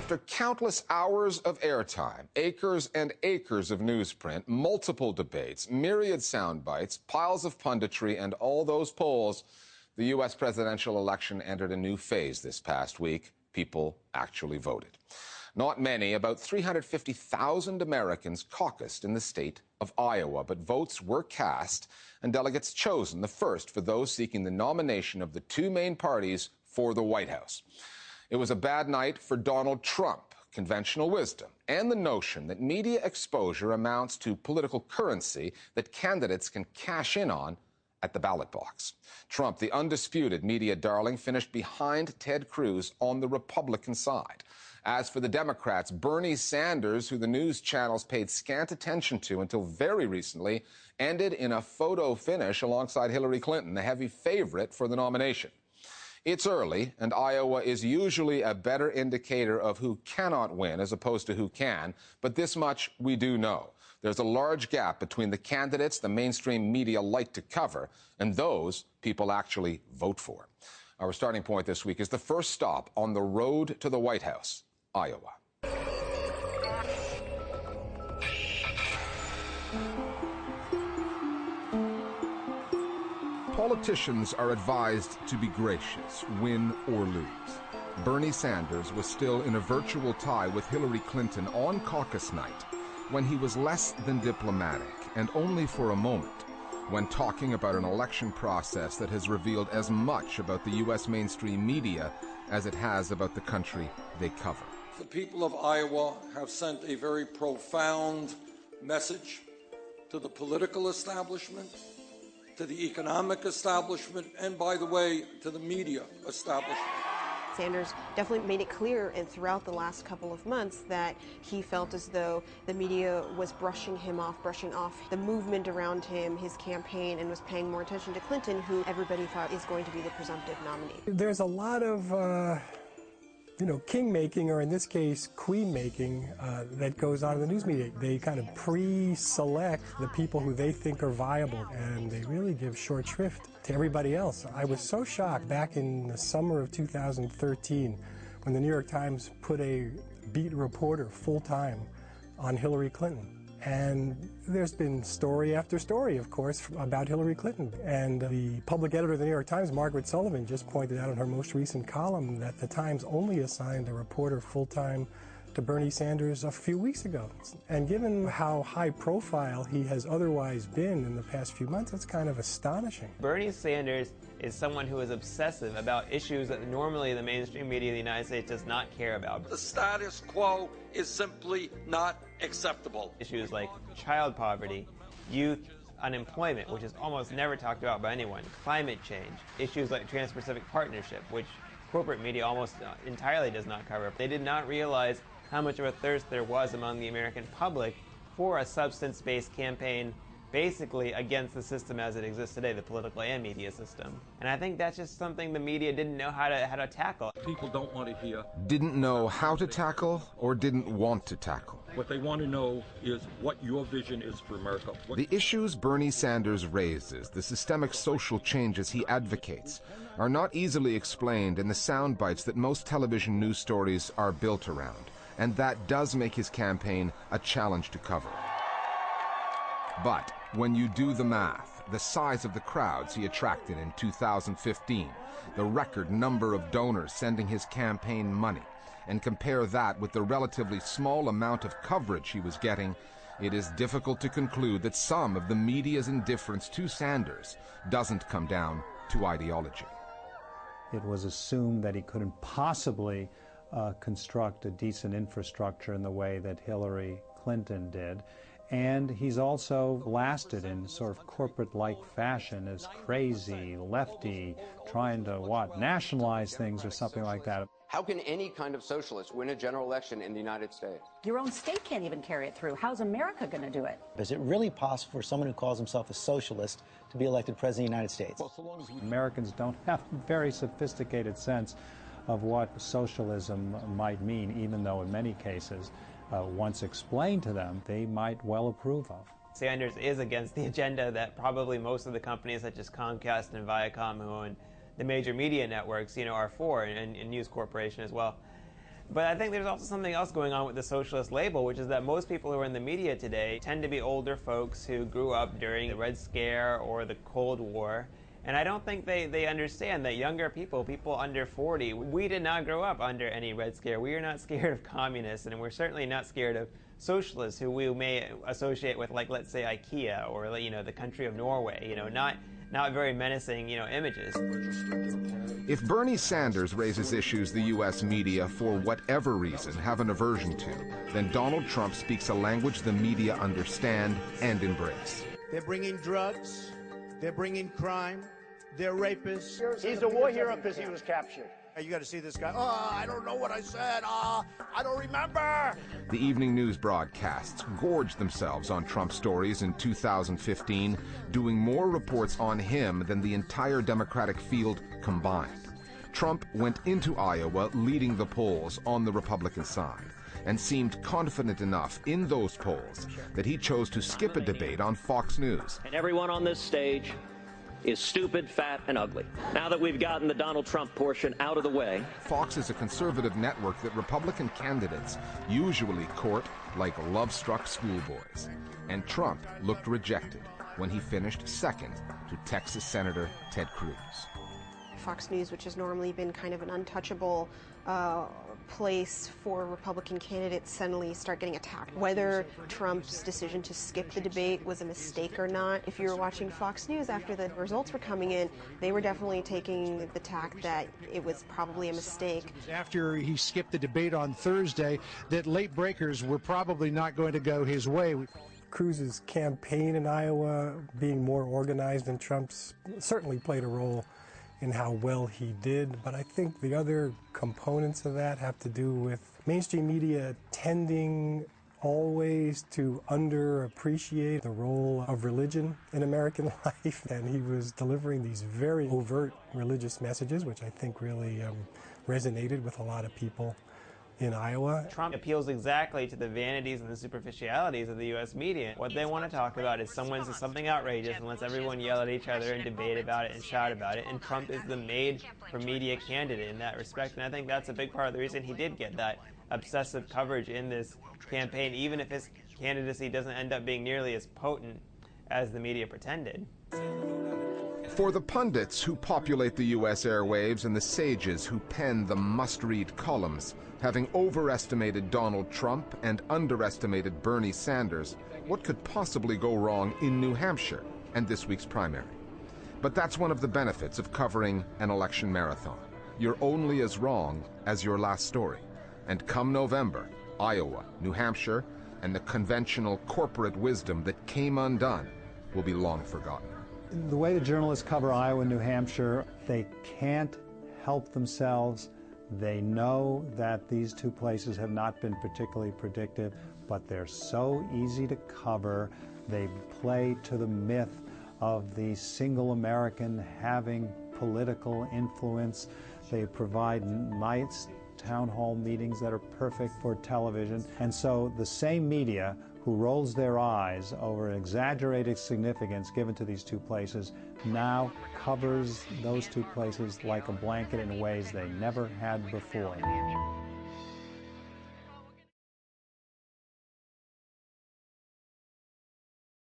After countless hours of airtime, acres and acres of newsprint, multiple debates, myriad sound bites, piles of punditry, and all those polls, the U.S. presidential election entered a new phase this past week. People actually voted. Not many, about 350,000 Americans caucused in the state of Iowa, but votes were cast and delegates chosen, the first for those seeking the nomination of the two main parties for the White House. It was a bad night for Donald Trump, conventional wisdom, and the notion that media exposure amounts to political currency that candidates can cash in on at the ballot box. Trump, the undisputed media darling, finished behind Ted Cruz on the Republican side. As for the Democrats, Bernie Sanders, who the news channels paid scant attention to until very recently, ended in a photo finish alongside Hillary Clinton, the heavy favorite for the nomination. It's early, and Iowa is usually a better indicator of who cannot win as opposed to who can, but this much we do know. There's a large gap between the candidates the mainstream media like to cover and those people actually vote for. Our starting point this week is the first stop on the road to the White House, Iowa. Politicians are advised to be gracious, win or lose. Bernie Sanders was still in a virtual tie with Hillary Clinton on caucus night when he was less than diplomatic, and only for a moment, when talking about an election process that has revealed as much about the U.S. mainstream media as it has about the country they cover. The people of Iowa have sent a very profound message to the political establishment, to the economic establishment, and, by the way, to the media establishment. Sanders definitely made it clear and throughout the last couple of months that he felt as though the media was brushing off the movement around him, his campaign, and was paying more attention to Clinton, who everybody thought is going to be the presumptive nominee. There's a lot of king-making, or in this case, queen-making, that goes on in the news media. They kind of pre-select the people who they think are viable, and they really give short shrift to everybody else. I was so shocked back in the summer of 2013 when the New York Times put a beat reporter full-time on Hillary Clinton. And there's been story after story, of course, about Hillary Clinton. And the public editor of the New York Times, Margaret Sullivan, just pointed out in her most recent column that the Times only assigned a reporter full-time to Bernie Sanders a few weeks ago. And given how high profile he has otherwise been in the past few months, that's kind of astonishing. Bernie Sanders is someone who is obsessive about issues that normally the mainstream media of the United States does not care about. The status quo is simply not acceptable. Issues like child poverty, youth unemployment, which is almost never talked about by anyone, climate change, issues like Trans-Pacific Partnership, which corporate media almost entirely does not cover. They did not realize how much of a thirst there was among the American public for a substance-based campaign basically against the system as it exists today, the political and media system. And I think that's just something the media didn't know how to tackle. People don't want to hear. Didn't know how to tackle or didn't want to tackle. What they want to know is what your vision is for America. The issues Bernie Sanders raises, the systemic social changes he advocates, are not easily explained in the sound bites that most television news stories are built around. And that does make his campaign a challenge to cover. But when you do the math, the size of the crowds he attracted in 2015, the record number of donors sending his campaign money, and compare that with the relatively small amount of coverage he was getting, it is difficult to conclude that some of the media's indifference to Sanders doesn't come down to ideology. It was assumed that he couldn't possibly construct a decent infrastructure in the way that Hillary Clinton did. And he's also lasted in sort of corporate-like fashion as crazy, lefty, trying to, nationalize things or something like that. How can any kind of socialist win a general election in the United States? Your own state can't even carry it through. How's America going to do it? Is it really possible for someone who calls himself a socialist to be elected president of the United States? Well, so long as Americans don't have a very sophisticated sense of what socialism might mean, even though in many cases, once explained to them, they might well approve of. Sanders is against the agenda that probably most of the companies such as Comcast and Viacom, who own the major media networks, are for, and News Corporation as well. But I think there's also something else going on with the socialist label, which is that most people who are in the media today tend to be older folks who grew up during the Red Scare or the Cold War. And I don't think they understand that younger people under 40, we did not grow up under any Red Scare. We are not scared of communists, and we're certainly not scared of socialists who we may associate with, like, let's say, IKEA or, the country of Norway, not very menacing, images. If Bernie Sanders raises issues the U.S. media, for whatever reason, have an aversion to, then Donald Trump speaks a language the media understand and embrace. They're bringing drugs. They're bringing crime. They're rapists. He's a war hero because he was captured. You got to see this guy. Oh, I don't know what I said. I don't remember. The evening news broadcasts gorged themselves on Trump stories in 2015, doing more reports on him than the entire Democratic field combined. Trump went into Iowa leading the polls on the Republican side and seemed confident enough in those polls that he chose to skip a debate on Fox News. And everyone on this stage is stupid, fat, and ugly. Now that we've gotten the Donald Trump portion out of the way. Fox is a conservative network that Republican candidates usually court like love-struck schoolboys. And Trump looked rejected when he finished second to Texas Senator Ted Cruz. Fox News, which has normally been kind of an untouchable place for Republican candidates, suddenly start getting attacked. Whether Trump's decision to skip the debate was a mistake or not, if you were watching Fox News after the results were coming in, they were definitely taking the tack that it was probably a mistake. After he skipped the debate on Thursday, that late breakers were probably not going to go his way. Cruz's campaign in Iowa being more organized than Trump's certainly played a role in how well he did, but I think the other components of that have to do with mainstream media tending always to underappreciate the role of religion in American life, and he was delivering these very overt religious messages, which I think really resonated with a lot of people in Iowa. Trump appeals exactly to the vanities and the superficialities of the U.S. media. What they want to talk about is someone says something outrageous and lets everyone yell at each other and debate about it and shout about it, and Trump is the made-for-media candidate in that respect, and I think that's a big part of the reason he did get that obsessive coverage in this campaign, even if his candidacy doesn't end up being nearly as potent as the media pretended. For the pundits who populate the U.S. airwaves and the sages who pen the must-read columns, having overestimated Donald Trump and underestimated Bernie Sanders, what could possibly go wrong in New Hampshire and this week's primary? But that's one of the benefits of covering an election marathon. You're only as wrong as your last story. And come November, Iowa, New Hampshire, and the conventional corporate wisdom that came undone will be long forgotten. The way the journalists cover Iowa and New Hampshire, they can't help themselves. They know that these two places have not been particularly predictive, but they're so easy to cover. They play to the myth of the single American having political influence. They provide nice town hall meetings that are perfect for television. And so the same media who rolls their eyes over exaggerated significance given to these two places now covers those two places like a blanket in ways they never had before.